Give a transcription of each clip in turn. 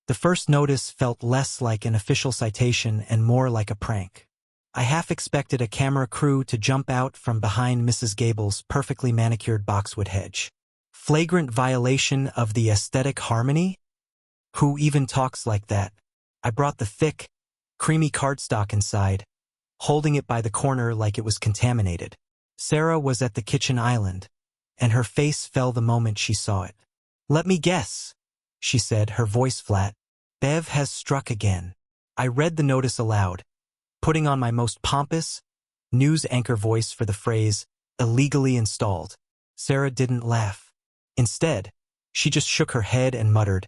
The first notice felt less like an official citation and more like a prank. I half expected a camera crew to jump out from behind Mrs. Gable's perfectly manicured boxwood hedge. Flagrant violation of the aesthetic harmony? Who even talks like that? I brought the thick, creamy cardstock inside, holding it by the corner like it was contaminated. Sarah was at the kitchen island, and her face fell the moment she saw it. "Let me guess," she said, her voice flat. "Bev has struck again." I read the notice aloud, putting on my most pompous, news anchor voice for the phrase, "illegally installed." Sarah didn't laugh. Instead, she just shook her head and muttered,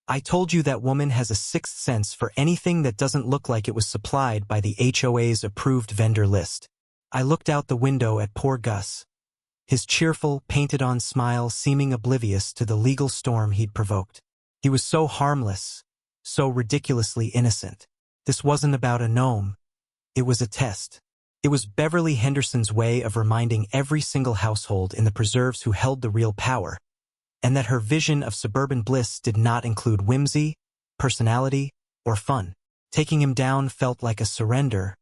"I told you that woman has a sixth sense for anything that doesn't look like it was supplied by the HOA's approved vendor list." I looked out the window at poor Gus, his cheerful, painted-on smile seeming oblivious to the legal storm he'd provoked. He was so harmless, so ridiculously innocent. This wasn't about a gnome. It was a test. It was Beverly Henderson's way of reminding every single household in the preserves who held the real power, and that her vision of suburban bliss did not include whimsy, personality, or fun. Taking him down felt like a surrender,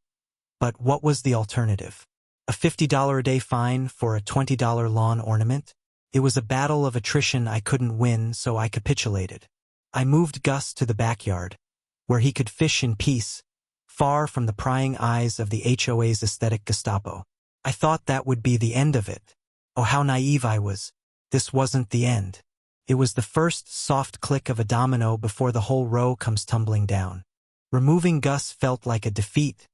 but what was the alternative? A $50 a day fine for a $20 lawn ornament? It was a battle of attrition I couldn't win, so I capitulated. I moved Gus to the backyard, where he could fish in peace, far from the prying eyes of the HOA's aesthetic Gestapo. I thought that would be the end of it. Oh, how naive I was. This wasn't the end. It was the first soft click of a domino before the whole row comes tumbling down. Removing Gus felt like a defeat,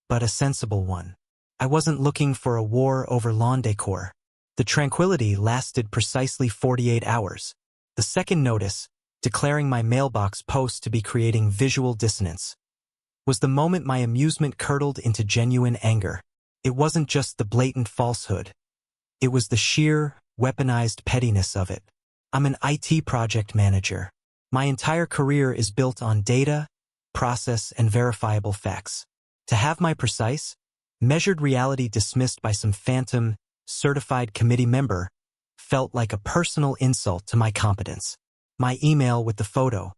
but a sensible one. I wasn't looking for a war over lawn decor. The tranquility lasted precisely 48 hours. The second notice, declaring my mailbox post to be creating visual dissonance, was the moment my amusement curdled into genuine anger. It wasn't just the blatant falsehood. It was the sheer, weaponized pettiness of it. I'm an IT project manager. My entire career is built on data, process, and verifiable facts. To have my precise, measured reality dismissed by some phantom, certified committee member felt like a personal insult to my competence. My email with the photo,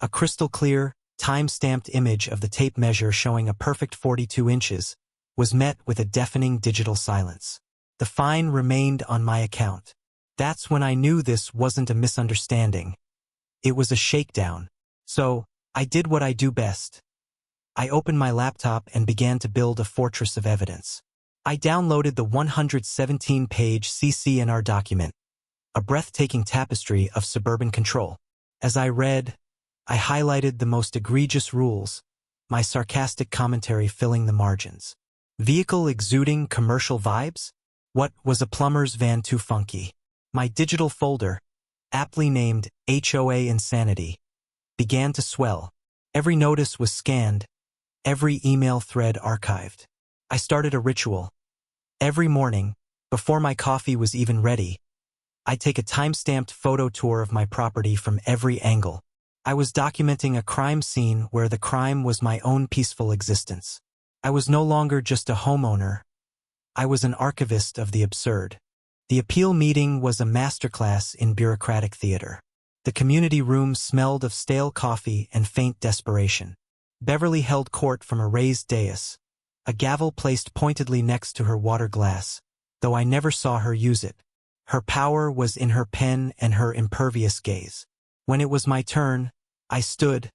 a crystal-clear, time-stamped image of the tape measure showing a perfect 42 inches, was met with a deafening digital silence. The fine remained on my account. That's when I knew this wasn't a misunderstanding. It was a shakedown. So, I did what I do best. I opened my laptop and began to build a fortress of evidence. I downloaded the 117-page CC&R document, a breathtaking tapestry of suburban control. As I read, I highlighted the most egregious rules, my sarcastic commentary filling the margins. Vehicle exuding commercial vibes? What was a plumber's van too funky? My digital folder, aptly named HOA Insanity, began to swell. Every notice was scanned, every email thread archived. I started a ritual. Every morning, before my coffee was even ready, I'd take a time-stamped photo tour of my property from every angle. I was documenting a crime scene where the crime was my own peaceful existence. I was no longer just a homeowner. I was an archivist of the absurd. The appeal meeting was a masterclass in bureaucratic theater. The community room smelled of stale coffee and faint desperation. Beverly held court from a raised dais, a gavel placed pointedly next to her water glass, though I never saw her use it. Her power was in her pen and her impervious gaze. When it was my turn, I stood,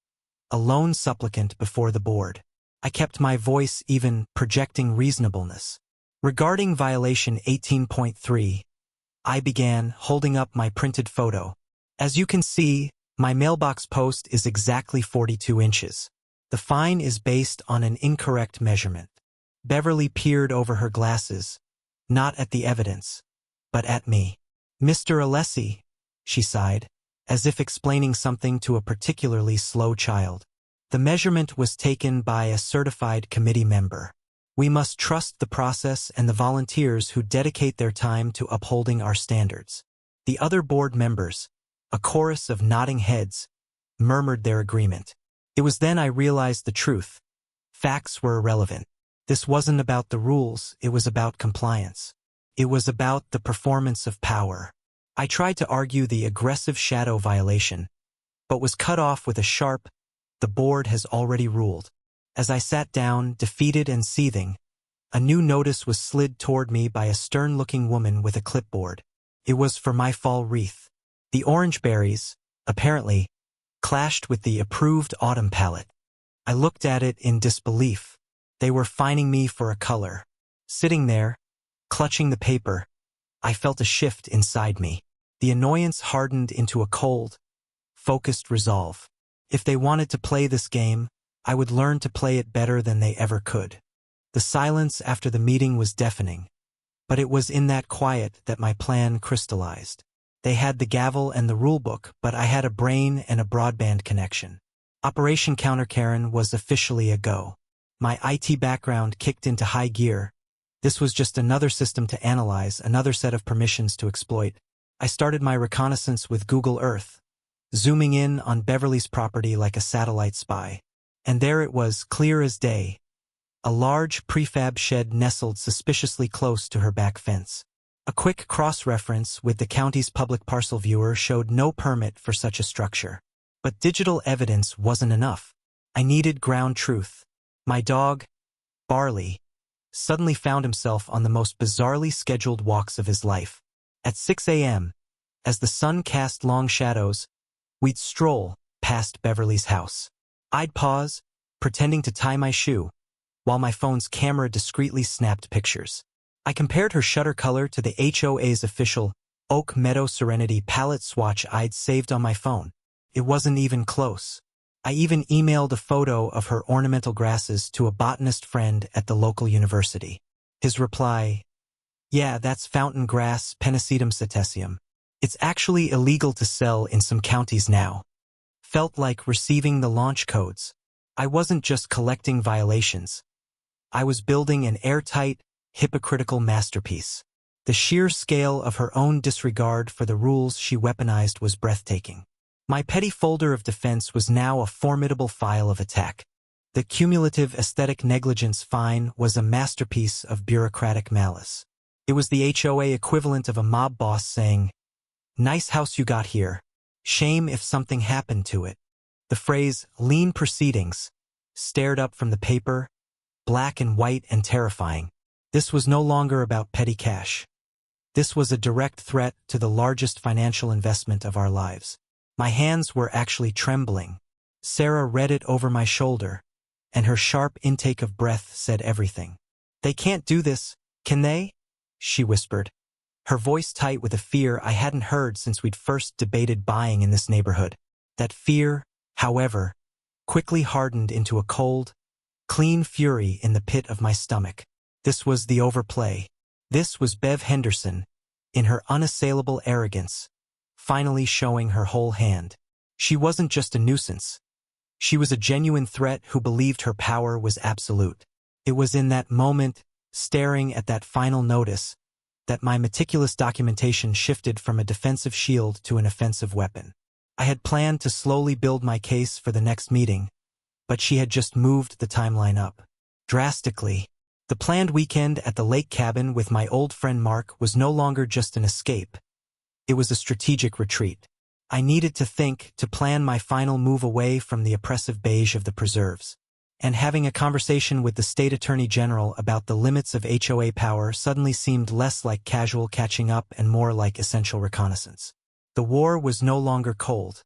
a lone supplicant before the board. I kept my voice even, projecting reasonableness. Regarding violation 18.3, I began, holding up my printed photo. As you can see, my mailbox post is exactly 42 inches. The fine is based on an incorrect measurement. Beverly peered over her glasses, not at the evidence, but at me. "Mr. Alessi," she sighed, as if explaining something to a particularly slow child. "The measurement was taken by a certified committee member. We must trust the process and the volunteers who dedicate their time to upholding our standards." The other board members, a chorus of nodding heads, murmured their agreement. It was then I realized the truth. Facts were irrelevant. This wasn't about the rules, it was about compliance. It was about the performance of power. I tried to argue the aggressive shadow violation, but was cut off with a sharp, "The board has already ruled." As I sat down, defeated and seething, a new notice was slid toward me by a stern-looking woman with a clipboard. It was for my fall wreath. The orange berries, apparently, clashed with the approved autumn palette. I looked at it in disbelief. They were fining me for a color. Sitting there, clutching the paper, I felt a shift inside me. The annoyance hardened into a cold, focused resolve. If they wanted to play this game, I would learn to play it better than they ever could. The silence after the meeting was deafening, but it was in that quiet that my plan crystallized. They had the gavel and the rulebook, but I had a brain and a broadband connection. Operation Karen was officially a go. My IT background kicked into high gear. This was just another system to analyze, another set of permissions to exploit. I started my reconnaissance with Google Earth, zooming in on Beverly's property like a satellite spy. And there it was, clear as day. A large prefab shed nestled suspiciously close to her back fence. A quick cross-reference with the county's public parcel viewer showed no permit for such a structure. But digital evidence wasn't enough. I needed ground truth. My dog, Barley, suddenly found himself on the most bizarrely scheduled walks of his life. At 6 a.m., as the sun cast long shadows, we'd stroll past Beverly's house. I'd pause, pretending to tie my shoe, while my phone's camera discreetly snapped pictures. I compared her shutter color to the HOA's official Oak Meadow Serenity palette swatch I'd saved on my phone. It wasn't even close. I even emailed a photo of her ornamental grasses to a botanist friend at the local university. His reply, "Yeah, that's fountain grass, Pennisetum cetaceum. It's actually illegal to sell in some counties now." Felt like receiving the launch codes. I wasn't just collecting violations. I was building an airtight, hypocritical masterpiece. The sheer scale of her own disregard for the rules she weaponized was breathtaking. My petty folder of defense was now a formidable file of attack. The cumulative aesthetic negligence fine was a masterpiece of bureaucratic malice. It was the HOA equivalent of a mob boss saying, "Nice house you got here. Shame if something happened to it." The phrase, "lean proceedings," stared up from the paper, black and white and terrifying. This was no longer about petty cash. This was a direct threat to the largest financial investment of our lives. My hands were actually trembling. Sarah read it over my shoulder, and her sharp intake of breath said everything. "They can't do this, can they?" she whispered, her voice tight with a fear I hadn't heard since we'd first debated buying in this neighborhood. That fear, however, quickly hardened into a cold, clean fury in the pit of my stomach. This was the overplay. This was Bev Henderson, in her unassailable arrogance, finally showing her whole hand. She wasn't just a nuisance. She was a genuine threat who believed her power was absolute. It was in that moment, staring at that final notice, that my meticulous documentation shifted from a defensive shield to an offensive weapon. I had planned to slowly build my case for the next meeting, but she had just moved the timeline up. Drastically. The planned weekend at the lake cabin with my old friend Mark was no longer just an escape. It was a strategic retreat. I needed to think, to plan my final move away from the oppressive beige of the preserves. And having a conversation with the state attorney general about the limits of HOA power suddenly seemed less like casual catching up and more like essential reconnaissance. The war was no longer cold.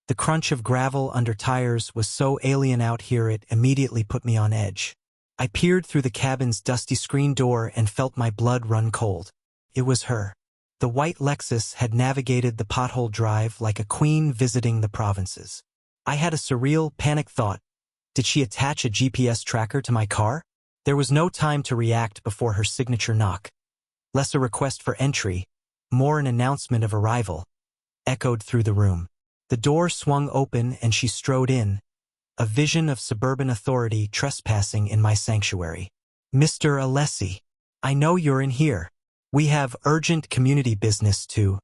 The crunch of gravel under tires was so alien out here it immediately put me on edge. I peered through the cabin's dusty screen door and felt my blood run cold. It was her. The white Lexus had navigated the pothole drive like a queen visiting the provinces. I had a surreal, panicked thought. Did she attach a GPS tracker to my car? There was no time to react before her signature knock. Less a request for entry, more an announcement of arrival, echoed through the room. The door swung open and she strode in, a vision of suburban authority trespassing in my sanctuary. "Mr. Alessi, I know you're in here. We have urgent community business to—"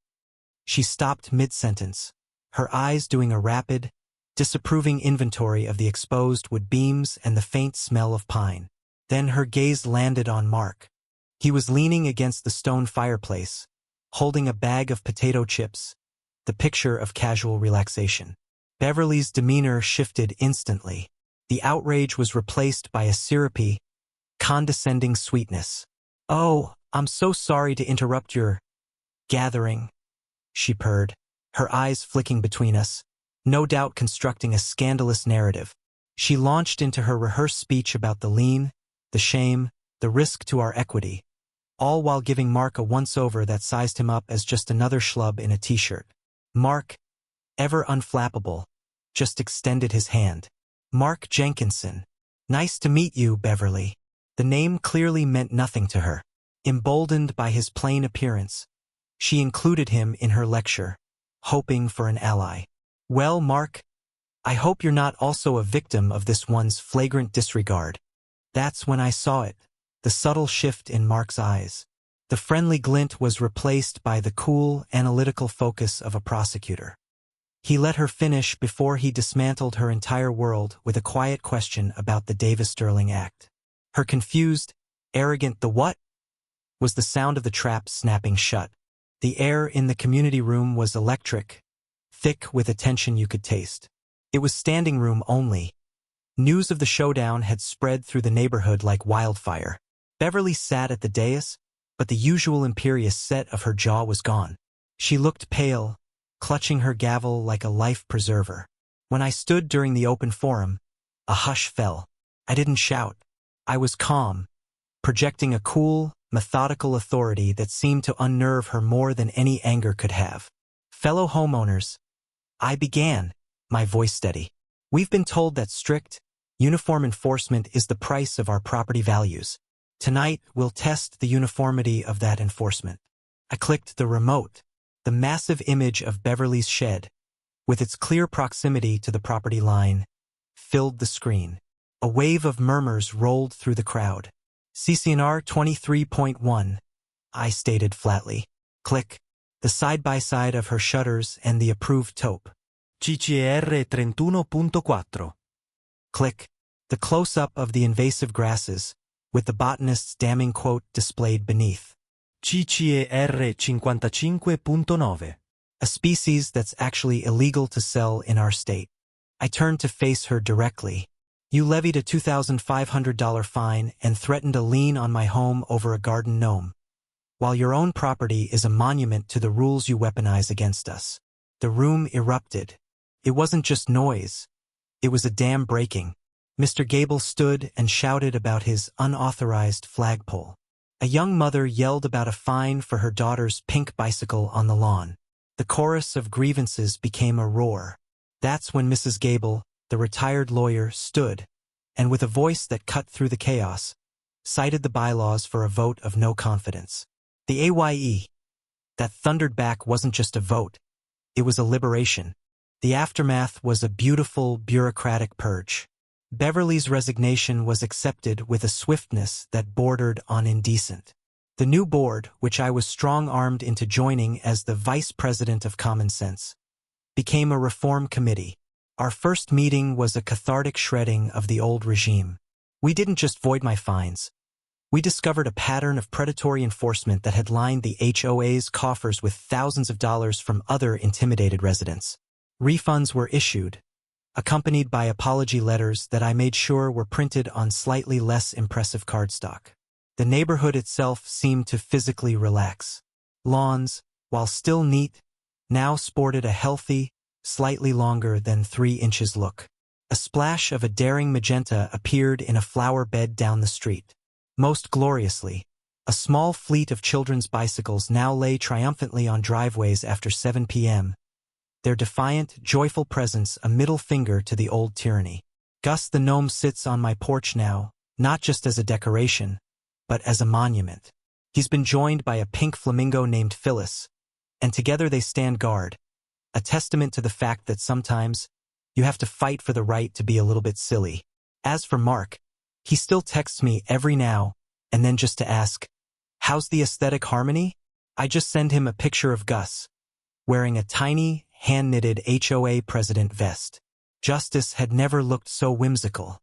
She stopped mid-sentence, her eyes doing a rapid, disapproving inventory of the exposed wood beams and the faint smell of pine. Then her gaze landed on Mark. He was leaning against the stone fireplace, holding a bag of potato chips, the picture of casual relaxation. Beverly's demeanor shifted instantly. The outrage was replaced by a syrupy, condescending sweetness. "Oh, I'm so sorry to interrupt your gathering," she purred, her eyes flicking between us, no doubt constructing a scandalous narrative. She launched into her rehearsed speech about the lien, the shame, the risk to our equity, all while giving Mark a once-over that sized him up as just another schlub in a t-shirt. Mark, ever unflappable, just extended his hand. "Mark Jenkinson. Nice to meet you, Beverly." The name clearly meant nothing to her. Emboldened by his plain appearance, she included him in her lecture, hoping for an ally. "Well, Mark, I hope you're not also a victim of this one's flagrant disregard." That's when I saw it, the subtle shift in Mark's eyes. The friendly glint was replaced by the cool, analytical focus of a prosecutor. He let her finish before he dismantled her entire world with a quiet question about the Davis-Sterling Act. Her confused, arrogant "the what?" was the sound of the trap snapping shut. The air in the community room was electric, thick with a tension you could taste. It was standing room only. News of the showdown had spread through the neighborhood like wildfire. Beverly sat at the dais, but the usual imperious set of her jaw was gone. She looked pale, clutching her gavel like a life preserver. When I stood during the open forum, a hush fell. I didn't shout. I was calm, projecting a cool, methodical authority that seemed to unnerve her more than any anger could have. "Fellow homeowners," I began, my voice steady. "We've been told that strict, uniform enforcement is the price of our property values. Tonight, we'll test the uniformity of that enforcement." I clicked the remote. The massive image of Beverly's shed, with its clear proximity to the property line, filled the screen. A wave of murmurs rolled through the crowd. "CCNR 23.1, I stated flatly. Click. The side-by-side of her shutters and the approved taupe. "CCR 31.4. Click. The close-up of the invasive grasses, with the botanist's damning quote displayed beneath. "CCR 55.9. A species that's actually illegal to sell in our state." I turned to face her directly. "You levied a $2,500 fine and threatened a lien on my home over a garden gnome, while your own property is a monument to the rules you weaponize against us." The room erupted. It wasn't just noise. It was a dam breaking. Mr. Gable stood and shouted about his unauthorized flagpole. A young mother yelled about a fine for her daughter's pink bicycle on the lawn. The chorus of grievances became a roar. That's when Mrs. Gable, the retired lawyer, stood, and with a voice that cut through the chaos, cited the bylaws for a vote of no confidence. The AYE, that thundered back, wasn't just a vote. It was a liberation. The aftermath was a beautiful, bureaucratic purge. Beverly's resignation was accepted with a swiftness that bordered on indecent. The new board, which I was strong-armed into joining as the vice president of Common Sense, became a reform committee. Our first meeting was a cathartic shredding of the old regime. We didn't just void my fines. We discovered a pattern of predatory enforcement that had lined the HOA's coffers with thousands of dollars from other intimidated residents. Refunds were issued, accompanied by apology letters that I made sure were printed on slightly less impressive cardstock. The neighborhood itself seemed to physically relax. Lawns, while still neat, now sported a healthy, slightly longer than 3 inches look. A splash of a daring magenta appeared in a flower bed down the street. Most gloriously, a small fleet of children's bicycles now lay triumphantly on driveways after 7 p.m., their defiant, joyful presence a middle finger to the old tyranny. Gus the gnome sits on my porch now, not just as a decoration, but as a monument. He's been joined by a pink flamingo named Phyllis, and together they stand guard, a testament to the fact that sometimes you have to fight for the right to be a little bit silly. As for Mark, he still texts me every now and then just to ask, "How's the aesthetic harmony?" I just send him a picture of Gus, wearing a tiny, hand-knitted HOA president vest. Justice had never looked so whimsical.